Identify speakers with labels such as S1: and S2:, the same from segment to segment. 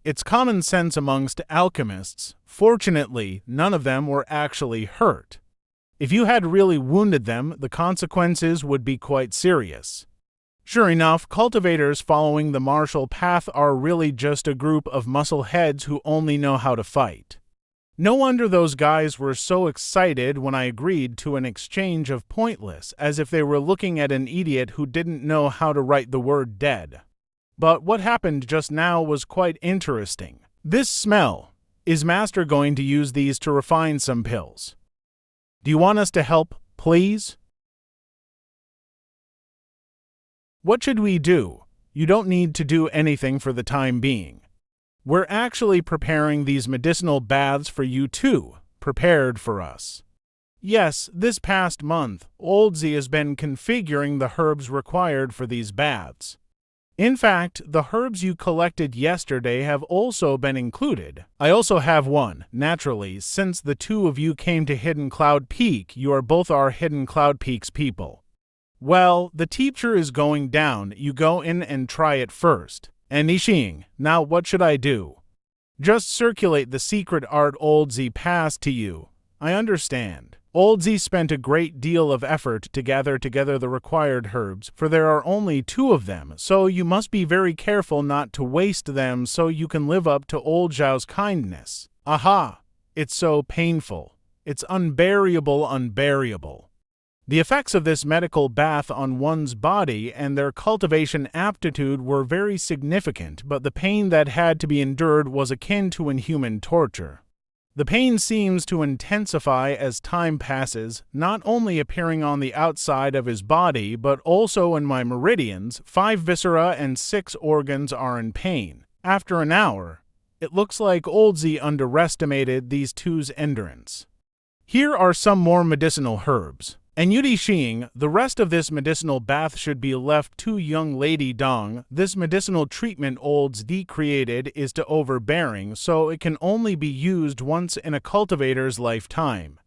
S1: It's common sense amongst alchemists. Fortunately, none of them were actually hurt. If you had really wounded them, the consequences would be quite serious. Sure enough, cultivators following the martial path are really just a group of muscle heads who only know how to fight. No wonder those guys were so excited when I agreed to an exchange of pointless, as if they were looking at an idiot who didn't know how to write the word dead. But what happened just now was quite interesting. This smell. Is Master going to use these to refine some pills? Do you want us to help, please? What should we do? You don't need to do anything for the time being. We're actually preparing these medicinal baths for you too, prepared for us. Yes, this past month, Old Z has been configuring the herbs required for these baths. In fact, the herbs you collected yesterday have also been included. I also have one, naturally, since the two of you came to Hidden Cloud Peak, you are both our Hidden Cloud Peaks people. Well, the teacher is going down, you go in and try it first. And Nishing, now what should I do? Just circulate the secret art Old Z passed to you. I understand. Old Z spent a great deal of effort to gather together the required herbs, for there are only 2 of them, so you must be very careful not to waste them so you can live up to Old Zhao's kindness. Aha! It's so painful. It's unbearable. The effects of this medical bath on one's body and their cultivation aptitude were very significant, but the pain that had to be endured was akin to inhuman torture. The pain seems to intensify as time passes, not only appearing on the outside of his body, but also in my meridians. 5 viscera and 6 organs are in pain. After an hour, it looks like Old Z underestimated these two's endurance. Here are some more medicinal herbs. And Yudi Xing, the rest of this medicinal bath should be left to young Lady Dong. This medicinal treatment Old Z created is to overbearing, so it can only be used once in a cultivator's lifetime.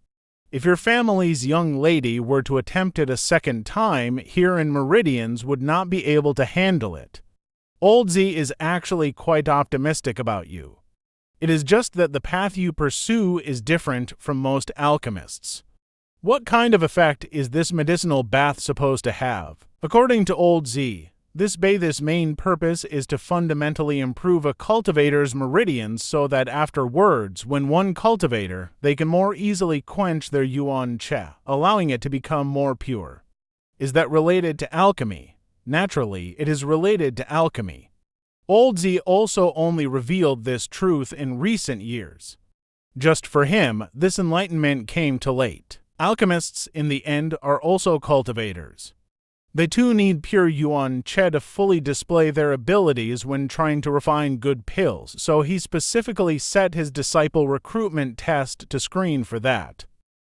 S1: If your family's young lady were to attempt it a second time, here in Meridians would not be able to handle it. Old Z is actually quite optimistic about you. It is just that the path you pursue is different from most alchemists. What kind of effect is this medicinal bath supposed to have? According to Old Z, this bath's main purpose is to fundamentally improve a cultivator's meridians so that afterwards, when one cultivator, they can more easily quench their yuan cha, allowing it to become more pure. Is that related to alchemy? Naturally, it is related to alchemy. Old Z also only revealed this truth in recent years. Just for him, this enlightenment came too late. Alchemists, in the end, are also cultivators. They too need pure yuan che to fully display their abilities when trying to refine good pills, so he specifically set his disciple recruitment test to screen for that.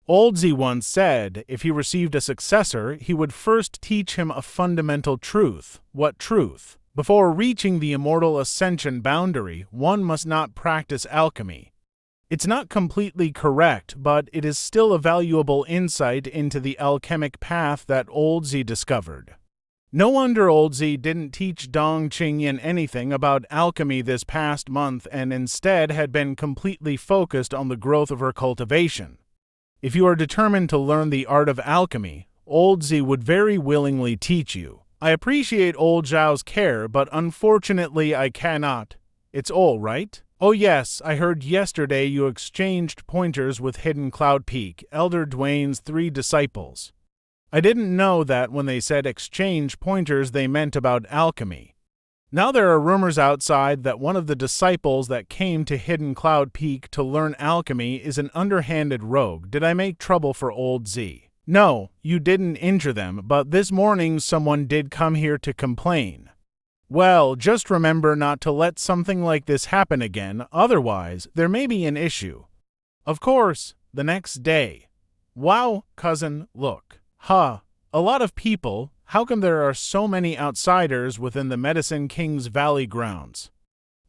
S1: Old Z once said if he received a successor, he would first teach him a fundamental truth. What truth? Before reaching the immortal ascension boundary, one must not practice alchemy. It's not completely correct, but it is still a valuable insight into the alchemic path that Old Z discovered. No wonder Old Z didn't teach Dong Qingyan anything about alchemy this past month and instead had been completely focused on the growth of her cultivation. If you are determined to learn the art of alchemy, Old Z would very willingly teach you. I appreciate Old Zhao's care, but unfortunately I cannot. It's all right. Oh yes, I heard yesterday you exchanged pointers with Hidden Cloud Peak, Elder Dwayne's 3 disciples. I didn't know that when they said exchange pointers they meant about alchemy. Now there are rumors outside that one of the disciples that came to Hidden Cloud Peak to learn alchemy is an underhanded rogue. Did I make trouble for Old Z? No, you didn't injure them, but this morning someone did come here to complain. Well, just remember not to let something like this happen again, otherwise there may be an issue. Of course, the next day. Wow, cousin, look. A lot of people. How come there are so many outsiders within the Medicine King's Valley grounds?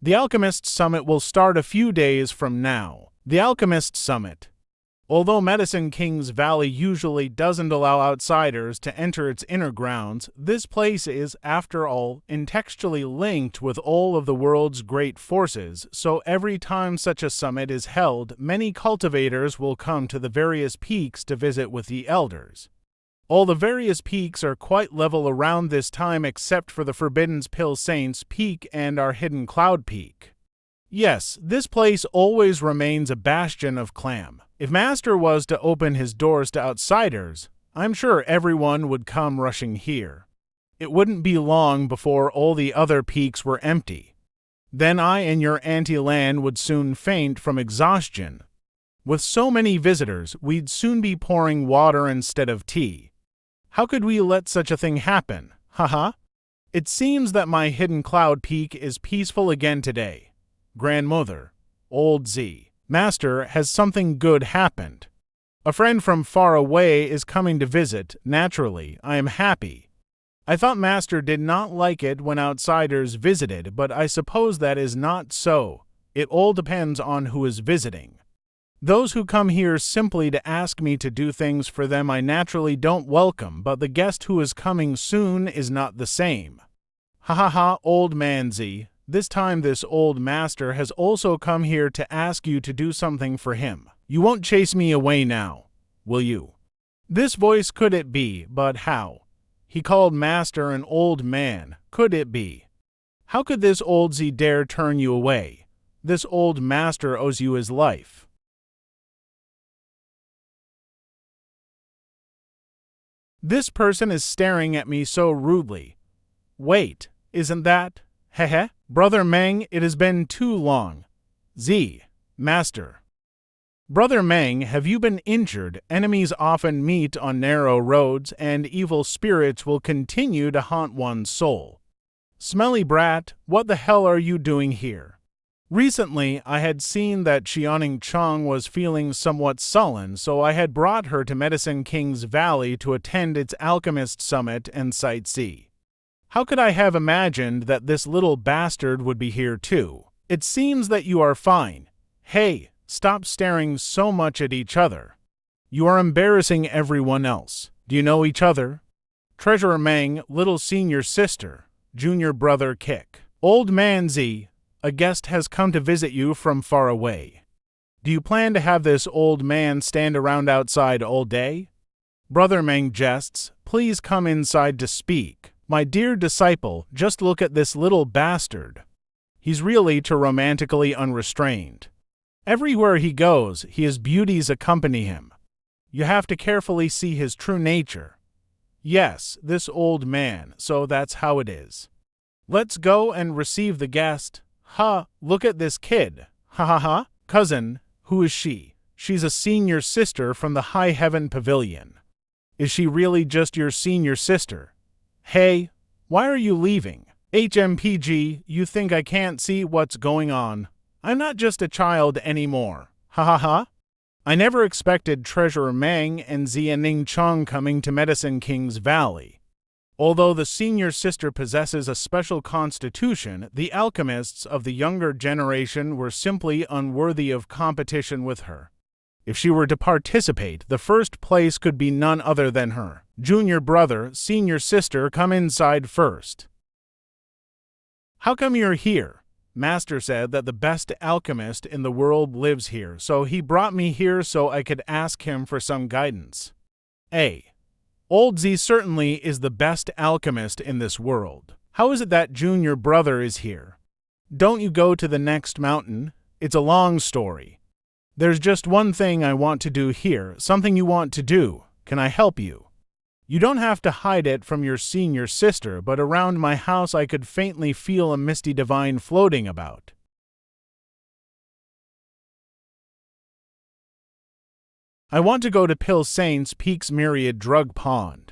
S1: The Alchemist Summit will start a few days from now. The Alchemist Summit. Although Medicine King's Valley usually doesn't allow outsiders to enter its inner grounds, this place is, after all, intextually linked with all of the world's great forces, so every time such a summit is held, many cultivators will come to the various peaks to visit with the elders. All the various peaks are quite level around this time except for the Forbidden Pill Saints Peak and our hidden Cloud Peak. Yes, this place always remains a bastion of clam. If Master was to open his doors to outsiders, I'm sure everyone would come rushing here. It wouldn't be long before all the other peaks were empty. Then I and your Auntie Lan would soon faint from exhaustion. With so many visitors, we'd soon be pouring water instead of tea. How could we let such a thing happen? Haha. It seems that my hidden cloud peak is peaceful again today. Grandmother, Old Z. Master, has something good happened? A friend from far away is coming to visit. Naturally, I am happy. I thought Master did not like it when outsiders visited, but I suppose that is not so. It all depends on who is visiting. Those who come here simply to ask me to do things for them I naturally don't welcome, but the guest who is coming soon is not the same. Ha ha ha, Old Man Z. This time this old master has also come here to ask you to do something for him. You won't chase me away now, will you? This voice, could it be, but how? He called Master an old man, could it be? How could this old Z dare turn you away? This old master owes you his life. This person is staring at me so rudely. Wait, isn't that? Hehe. Brother Meng, it has been too long. Z. Master. Brother Meng, have you been injured? Enemies often meet on narrow roads, and evil spirits will continue to haunt one's soul. Smelly brat, what the hell are you doing here? Recently, I had seen that Xiaoning Chong was feeling somewhat sullen, so I had brought her to Medicine King's Valley to attend its Alchemist Summit and sightsee. How could I have imagined that this little bastard would be here too? It seems that you are fine. Hey, stop staring so much at each other. You are embarrassing everyone else. Do you know each other? Treasurer Meng, little senior sister, junior brother Kick. Old Man Z, a guest has come to visit you from far away. Do you plan to have this old man stand around outside all day? Brother Meng jests, please come inside to speak. My dear disciple, just look at this little bastard. He's really too romantically unrestrained. Everywhere he goes, his beauties accompany him. You have to carefully see his true nature. Yes, this old man, so that's how it is. Let's go and receive the guest. Ha, look at this kid. Ha ha ha. Cousin, who is she? She's a senior sister from the High Heaven Pavilion. Is she really just your senior sister? Hey, why are you leaving? HMPG, you think I can't see what's going on? I'm not just a child anymore. Ha ha ha. I never expected Treasurer Meng and Xiaoning Chong coming to Medicine King's Valley. Although the senior sister possesses a special constitution, the alchemists of the younger generation were simply unworthy of competition with her. If she were to participate, the first place could be none other than her. Junior brother, senior sister, come inside first. How come you're here? Master said that the best alchemist in the world lives here, so he brought me here so I could ask him for some guidance. Old Z certainly is the best alchemist in this world. How is it that junior brother is here? Don't you go to the next mountain? It's a long story. There's just one thing I want to do here, something you want to do. Can I help you? You don't have to hide it from your senior sister, but around my house I could faintly feel a misty divine floating about. I want to go to Pill Saints Peak's Myriad Drug Pond.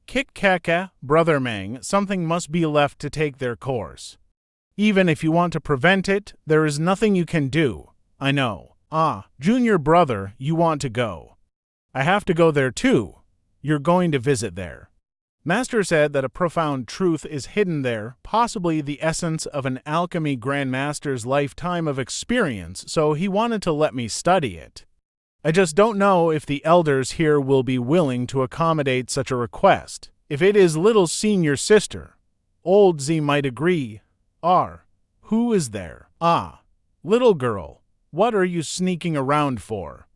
S1: Kick Kaka, Brother Meng, something must be left to take their course. Even if you want to prevent it, there is nothing you can do. I know. Junior brother, you want to go. I have to go there too. You're going to visit there. Master said that a profound truth is hidden there, possibly the essence of an alchemy grandmaster's lifetime of experience, so he wanted to let me study it. I just don't know if the elders here will be willing to accommodate such a request. If it is little senior sister, old Z might agree. Who is there? Little girl, what are you sneaking around for?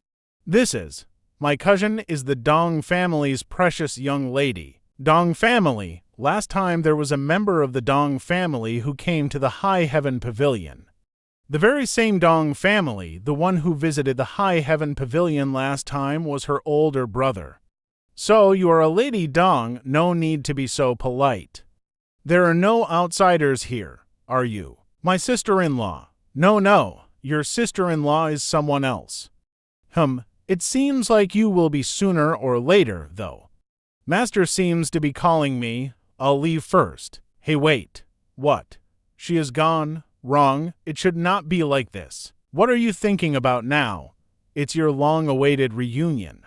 S1: This is, my cousin is the Dong family's precious young lady. Dong family, last time there was a member of the Dong family who came to the High Heaven Pavilion. The very same Dong family, the one who visited the High Heaven Pavilion last time, was her older brother. So you are a Lady Dong, no need to be so polite. There are no outsiders here, are you? My sister-in-law. No, your sister-in-law is someone else. It seems like you will be sooner or later, though. Master seems to be calling me. I'll leave first. Hey, wait. What? She is gone? Wrong. It should not be like this. What are you thinking about now? It's your long-awaited reunion.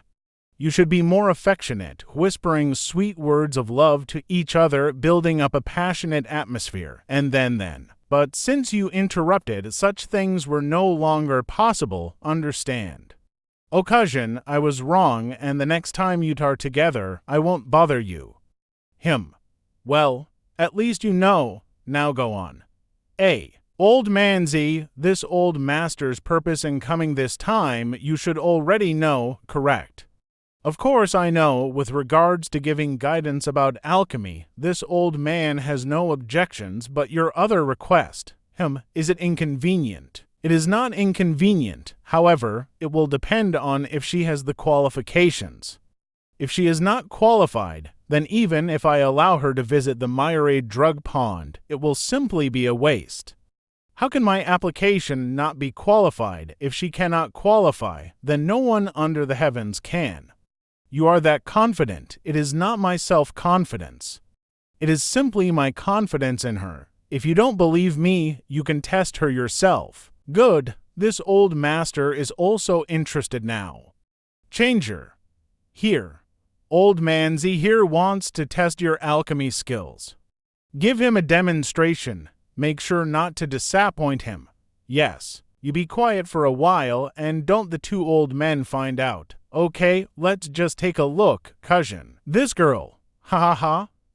S1: You should be more affectionate, whispering sweet words of love to each other, building up a passionate atmosphere, and then. But since you interrupted, such things were no longer possible, understand. Oh, cousin, I was wrong, and the next time you are together, I won't bother you. Well, at least you know. Now go on. Old man Z, this old master's purpose in coming this time, you should already know, correct? Of course I know, with regards to giving guidance about alchemy, this old man has no objections, but your other request, is it inconvenient? It is not inconvenient, however, it will depend on if she has the qualifications. If she is not qualified, then even if I allow her to visit the Myriad Drug Pond, it will simply be a waste. How can my application not be qualified? If she cannot qualify, then no one under the heavens can. You are that confident. It is not my self-confidence. It is simply my confidence in her. If you don't believe me, you can test her yourself. Good. This old master is also interested now. Changer. Here. Old man Z here wants to test your alchemy skills. Give him a demonstration. Make sure not to disappoint him. Yes. You be quiet for a while and don't the two old men find out. Okay, let's just take a look, cousin. This girl,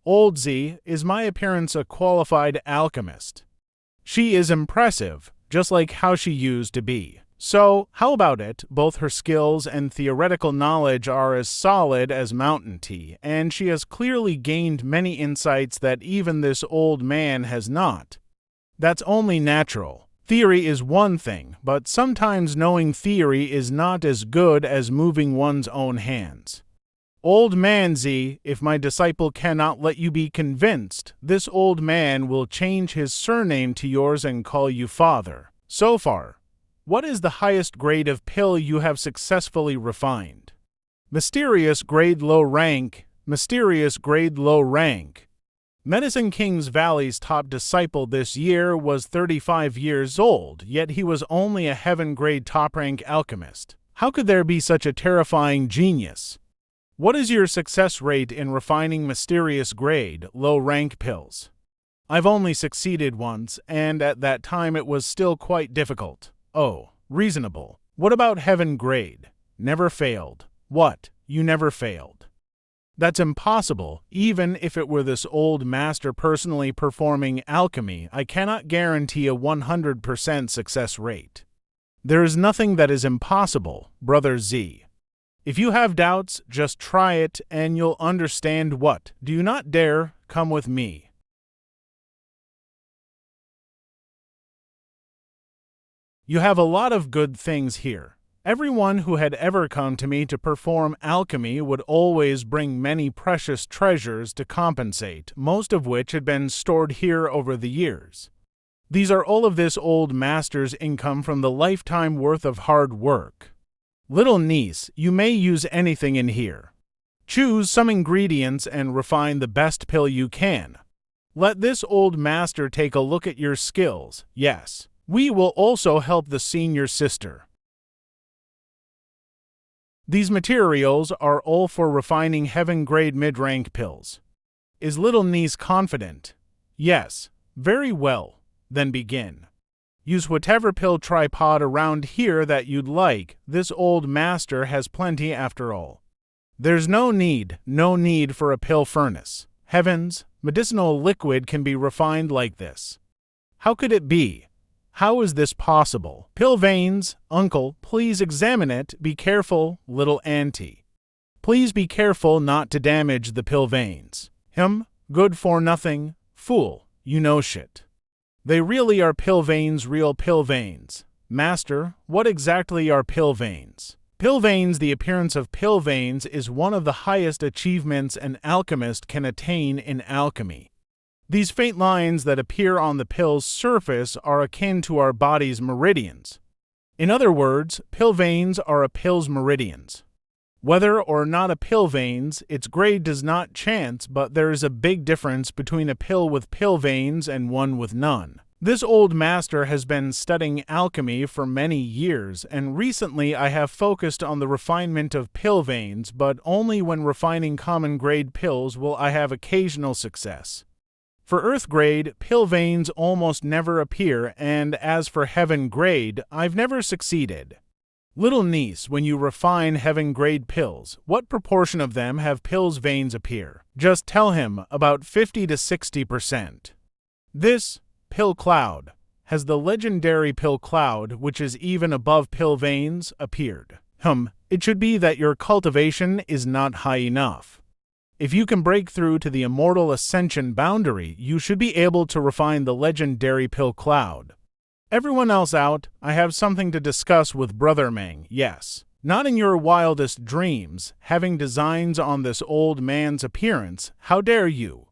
S1: old Z, is my appearance a qualified alchemist. She is impressive, just like how she used to be. So, how about it? Both her skills and theoretical knowledge are as solid as mountain tea, and she has clearly gained many insights that even this old man has not. That's only natural. Theory is one thing, but sometimes knowing theory is not as good as moving one's own hands. Old man Z, if my disciple cannot let you be convinced, this old man will change his surname to yours and call you father. So far, what is the highest grade of pill you have successfully refined? Mysterious grade low rank. Mysterious grade low rank. Medicine King's Valley's top disciple this year was 35 years old, yet he was only a heaven-grade top-rank alchemist. How could there be such a terrifying genius? What is your success rate in refining mysterious grade, low-rank pills? I've only succeeded once, and at that time it was still quite difficult. Oh, reasonable. What about heaven grade? Never failed. What? You never failed? That's impossible. Even if it were this old master personally performing alchemy, I cannot guarantee a 100% success rate. There is nothing that is impossible, Brother Z. If you have doubts, just try it and you'll understand what. Do you not dare? Come with me. You have a lot of good things here. Everyone who had ever come to me to perform alchemy would always bring many precious treasures to compensate, most of which had been stored here over the years. These are all of this old master's income from the lifetime worth of hard work. Little niece, you may use anything in here. Choose some ingredients and refine the best pill you can. Let this old master take a look at your skills. Yes, we will also help the senior sister. These materials are all for refining heaven-grade mid-rank pills. Is little niece confident? Yes. Very well. Then begin. Use whatever pill tripod around here that you'd like. This old master has plenty after all. There's no need for a pill furnace. Heavens, medicinal liquid can be refined like this. How could it be? How is this possible? Pill veins, uncle, please examine it. Be careful, little auntie. Please be careful not to damage the pill veins. Good for nothing, fool, you know shit. They really are pill veins, real pill veins. Master, what exactly are pill veins? Pill veins, the appearance of pill veins is one of the highest achievements an alchemist can attain in alchemy. These faint lines that appear on the pill's surface are akin to our body's meridians. In other words, pill veins are a pill's meridians. Whether or not a pill veins, its grade does not chance, but there is a big difference between a pill with pill veins and one with none. This old master has been studying alchemy for many years, and recently I have focused on the refinement of pill veins, but only when refining common grade pills will I have occasional success. For earth grade, pill veins almost never appear, and as for heaven grade, I've never succeeded. Little niece, when you refine heaven-grade pills, what proportion of them have pill's veins appear? Just tell him, about 50 to 60%. This pill cloud has the legendary pill cloud, which is even above pill veins, appeared. It should be that your cultivation is not high enough. If you can break through to the immortal ascension boundary, you should be able to refine the legendary pill cloud. Everyone else out, I have something to discuss with Brother Meng, yes. Not in your wildest dreams, having designs on this old man's appearance, how dare you?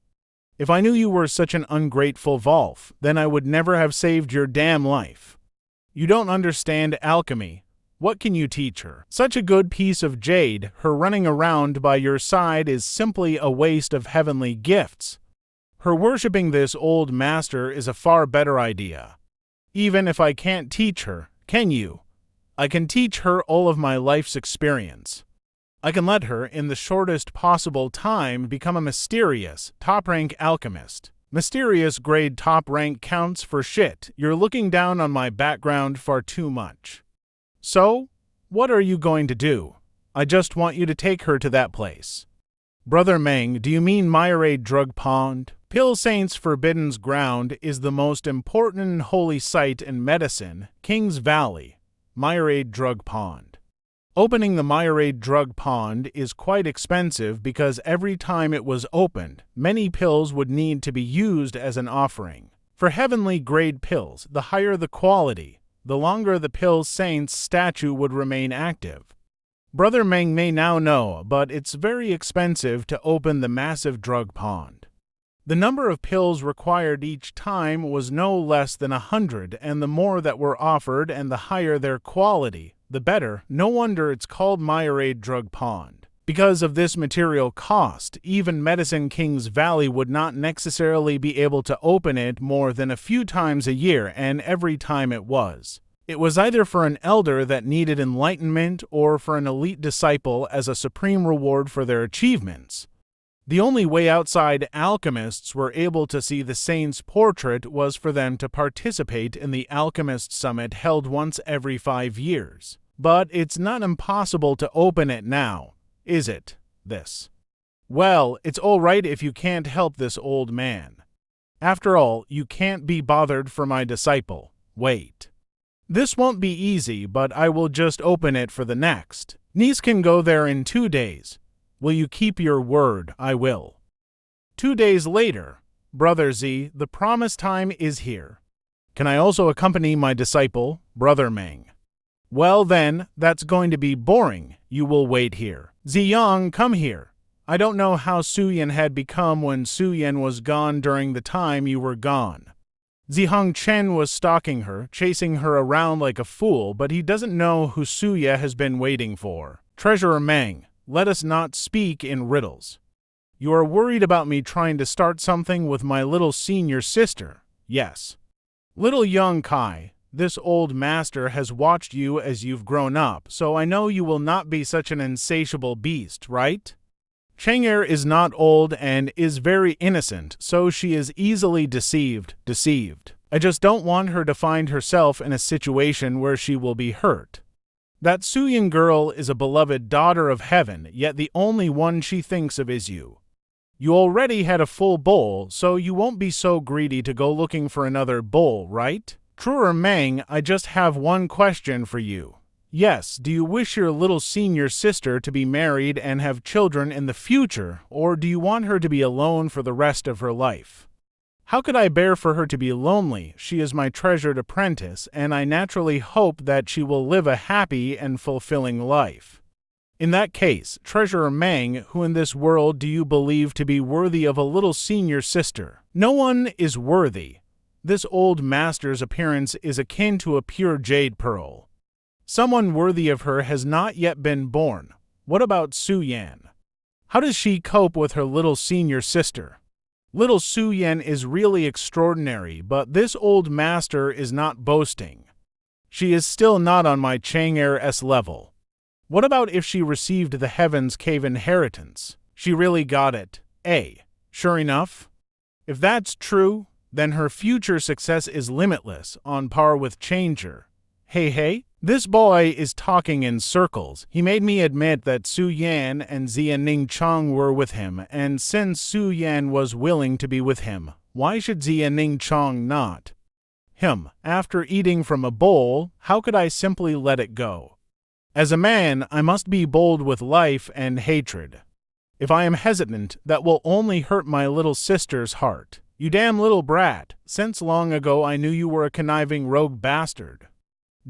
S1: If I knew you were such an ungrateful Volf, then I would never have saved your damn life. You don't understand alchemy. What can you teach her? Such a good piece of jade, her running around by your side is simply a waste of heavenly gifts. Her worshipping this old master is a far better idea. Even if I can't teach her, can you? I can teach her all of my life's experience. I can let her, in the shortest possible time, become a mysterious, top-rank alchemist. Mysterious grade top rank counts for shit. You're looking down on my background far too much. So, what are you going to do? I just want you to take her to that place. Brother Meng, do you mean Myriad Drug Pond? Pill Saints Forbidden's ground is the most important and holy site in medicine, King's Valley, Myriad Drug Pond. Opening the Myriad Drug Pond is quite expensive because every time it was opened, many pills would need to be used as an offering. For heavenly grade pills, the higher the quality, the longer the Pill Saint's statue would remain active. Brother Meng may now know, but it's very expensive to open the massive drug pond. The number of pills required each time was no less than 100, and the more that were offered and the higher their quality, the better. No wonder it's called Myriad Drug Pond. Because of this material cost, even Medicine King's Valley would not necessarily be able to open it more than a few times a year, and every time it was either for an elder that needed enlightenment or for an elite disciple as a supreme reward for their achievements. The only way outside alchemists were able to see the saint's portrait was for them to participate in the Alchemist Summit held once every 5 years. But it's not impossible to open it now, is it, this? Well, it's all right if you can't help this old man. After all, you can't be bothered for my disciple. Wait. This won't be easy, but I will just open it for the next. Niece can go there in 2 days. Will you keep your word? I will. 2 days later, Brother Z, the promised time is here. Can I also accompany my disciple, Brother Meng? Well then, that's going to be boring. You will wait here. Ziyang, come here. I don't know how Suyan had become when Suyan was gone during the time you were gone. Zihang Chen was stalking her, chasing her around like a fool, but he doesn't know who Suya has been waiting for. Treasurer Meng, let us not speak in riddles. You are worried about me trying to start something with my little senior sister, yes. Little young Kai, this old master has watched you as you've grown up, so I know you will not be such an insatiable beast, right? Chang'er is not old and is very innocent, so she is easily deceived. I just don't want her to find herself in a situation where she will be hurt. That Suyin girl is a beloved daughter of heaven, yet the only one she thinks of is you. You already had a full bowl, so you won't be so greedy to go looking for another bowl, right? Truer Meng, I just have one question for you. Yes, do you wish your little senior sister to be married and have children in the future, or do you want her to be alone for the rest of her life? How could I bear for her to be lonely? She is my treasured apprentice, and I naturally hope that she will live a happy and fulfilling life. In that case, Treasurer Meng, who in this world do you believe to be worthy of a little senior sister? No one is worthy. This old master's appearance is akin to a pure jade pearl. Someone worthy of her has not yet been born. What about Su Yan? How does she cope with her little senior sister? Little Su Yan is really extraordinary, but this old master is not boasting. She is still not on my Chang'er's level. What about if she received the Heaven's Cave inheritance? She really got it, eh? Sure enough? If that's true, then her future success is limitless, on par with Changer. Hey, this boy is talking in circles. He made me admit that Su Yan and Zia Ning Chong were with him, and since Su Yan was willing to be with him, why should Zia Ning Chong not? After eating from a bowl, how could I simply let it go? As a man, I must be bold with life and hatred. If I am hesitant, that will only hurt my little sister's heart. You damn little brat, since long ago I knew you were a conniving rogue bastard.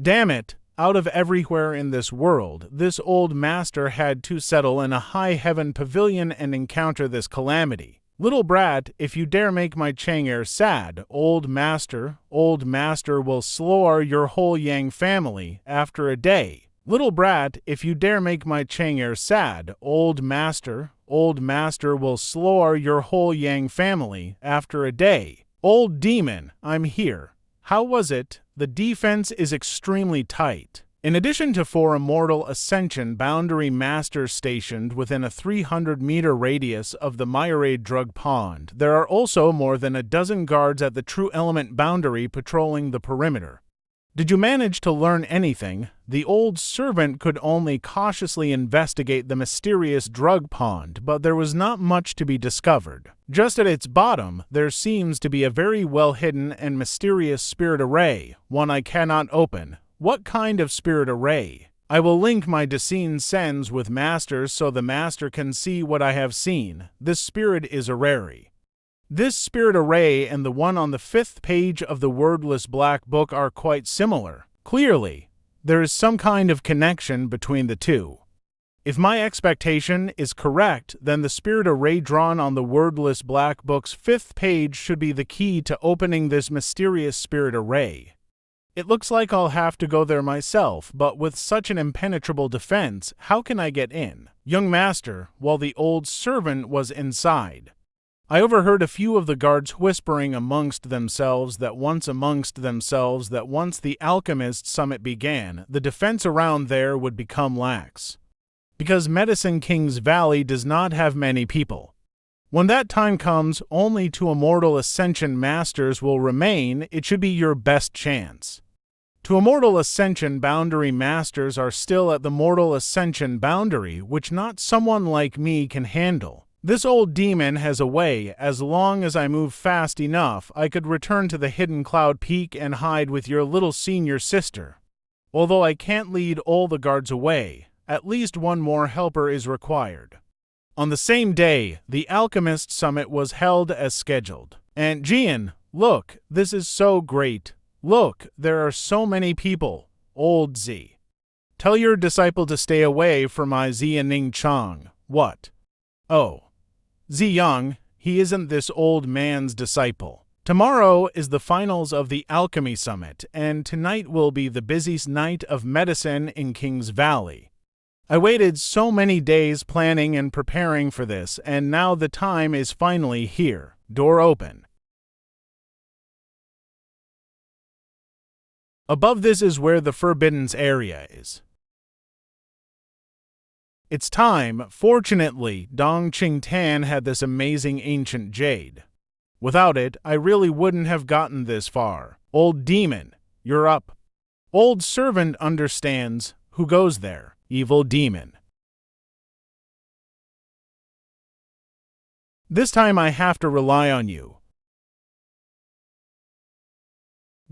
S1: Damn it, out of everywhere in this world, this old master had to settle in a high heaven pavilion and encounter this calamity. Little brat, if you dare make my Chang'er sad, old master will slaughter your whole Yang family after a day. Little brat, if you dare make my Chang'er sad, old master will slaughter your whole Yang family after a day. Old demon, I'm here. How was it? The defense is extremely tight. In addition to 4 immortal ascension boundary masters stationed within a 300-meter radius of the Myriad Drug Pond, there are also more than a dozen guards at the True Element boundary patrolling the perimeter. Did you manage to learn anything? The old servant could only cautiously investigate the mysterious drug pond, but there was not much to be discovered. Just at its bottom, there seems to be a very well-hidden and mysterious spirit array, one I cannot open. What kind of spirit array? I will link my Descene Sens with Masters so the Master can see what I have seen. This spirit is a rarity. This spirit array and the one on the 5th page of the Wordless Black Book are quite similar. Clearly, there is some kind of connection between the two. If my expectation is correct, then the spirit array drawn on the Wordless Black Book's 5th page should be the key to opening this mysterious spirit array. It looks like I'll have to go there myself, but with such an impenetrable defense, how can I get in? Young master, while the old servant was inside, I overheard a few of the guards whispering amongst themselves that once the Alchemist Summit began, the defense around there would become lax. Because Medicine King's Valley does not have many people. When that time comes, only 2 immortal Ascension Masters will remain. It should be your best chance. 2 immortal Ascension Boundary Masters are still at the Mortal Ascension Boundary, which not someone like me can handle. This old demon has a way. As long as I move fast enough, I could return to the hidden cloud peak and hide with your little senior sister. Although I can't lead all the guards away, at least one more helper is required. On the same day, the Alchemist Summit was held as scheduled. Aunt Jian, look, this is so great. Look, there are so many people. Old Z. Tell your disciple to stay away from my Zia Ning Chong. What? Oh. Ziyang, he isn't this old man's disciple. Tomorrow is the finals of the Alchemy Summit, and tonight will be the busiest night of medicine in King's Valley. I waited so many days planning and preparing for this, and now the time is finally here. Door open. Above this is where the Forbidden's area is. It's time. Fortunately, Dong Qing Tan had this amazing ancient jade. Without it, I really wouldn't have gotten this far. Old demon, you're up. Old servant understands. Who goes there? Evil demon. This time I have to rely on you.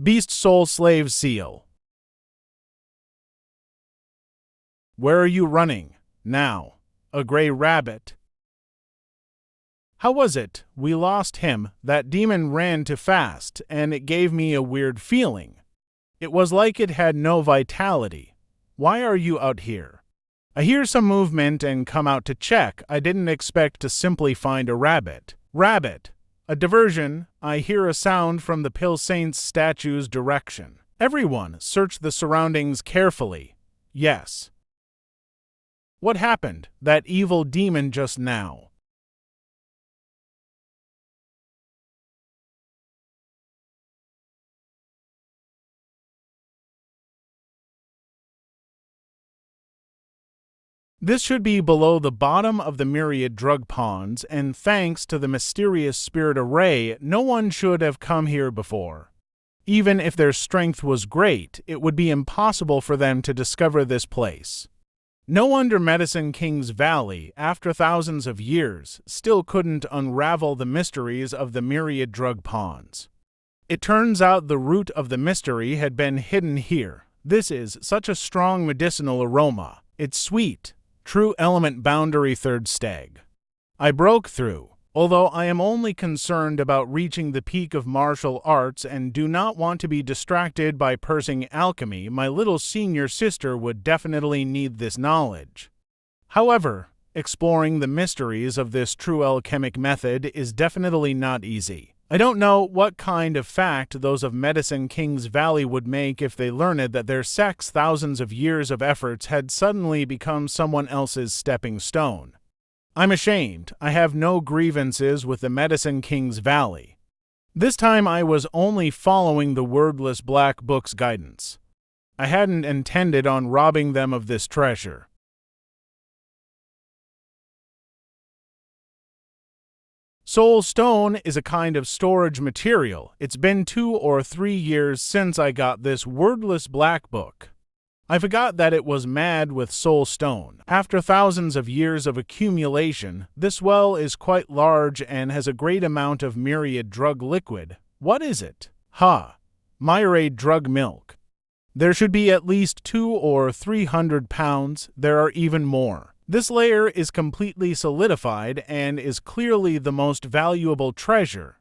S1: Beast soul slave seal. Where are you running now? A gray rabbit. How was it? We lost him. That demon ran too fast, and it gave me a weird feeling. It was like it had no vitality. Why are you out here? I hear some movement and come out to check. I didn't expect to simply find a rabbit. Rabbit. A diversion. I hear a sound from the Pill Saint's statue's direction. Everyone, search the surroundings carefully. Yes. What happened? That evil demon just now. This should be below the bottom of the myriad drug ponds, and thanks to the mysterious spirit array, no one should have come here before. Even if their strength was great, it would be impossible for them to discover this place. No wonder Medicine King's Valley, after thousands of years, still couldn't unravel the mysteries of the myriad drug ponds. It turns out the root of the mystery had been hidden here. This is such a strong medicinal aroma. It's sweet. True element boundary third stag. I broke through, although I am only concerned about reaching the peak of martial arts and do not want to be distracted by pursing alchemy. My little senior sister would definitely need this knowledge. However, exploring the mysteries of this true alchemic method is definitely not easy. I don't know what kind of fact those of Medicine King's Valley would make if they learned that their sect's thousands of years of efforts had suddenly become someone else's stepping stone. I'm ashamed. I have no grievances with the Medicine King's Valley. This time I was only following the wordless Black Book's guidance. I hadn't intended on robbing them of this treasure. Soul stone is a kind of storage material. It's been 2 or 3 years since I got this wordless black book. I forgot that it was mad with soul stone. After thousands of years of accumulation, this well is quite large and has a great amount of myriad drug liquid. What is it? Myriad drug milk. There should be at least 200 or 300 pounds. There are even more. This layer is completely solidified and is clearly the most valuable treasure.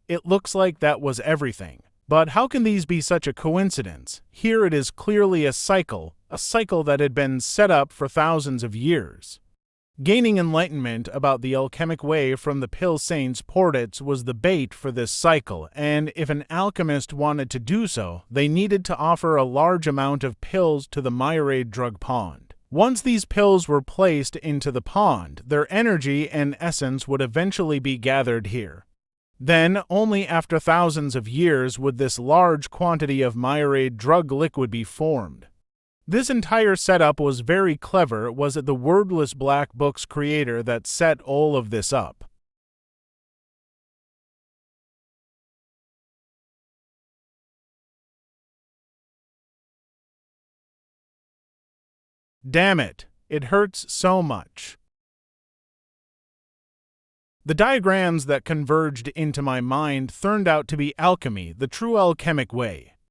S1: It looks like that was everything. But how can these be such a coincidence? Here it is clearly a cycle that had been set up for thousands of years. Gaining enlightenment about the alchemic way from the Pill Saint's portraits was the bait for this cycle, and if an alchemist wanted to do so, they needed to offer a large amount of pills to the myriad drug pond. Once these pills were placed into the pond, their energy and essence would eventually be gathered here. Then, only after thousands of years would this large quantity of myriad drug liquid be formed. This entire setup was very clever. Was it the wordless Black Book's creator that set all of this up? Damn it, it hurts so much. The diagrams that converged into my mind turned out to be alchemy, the true alchemic way.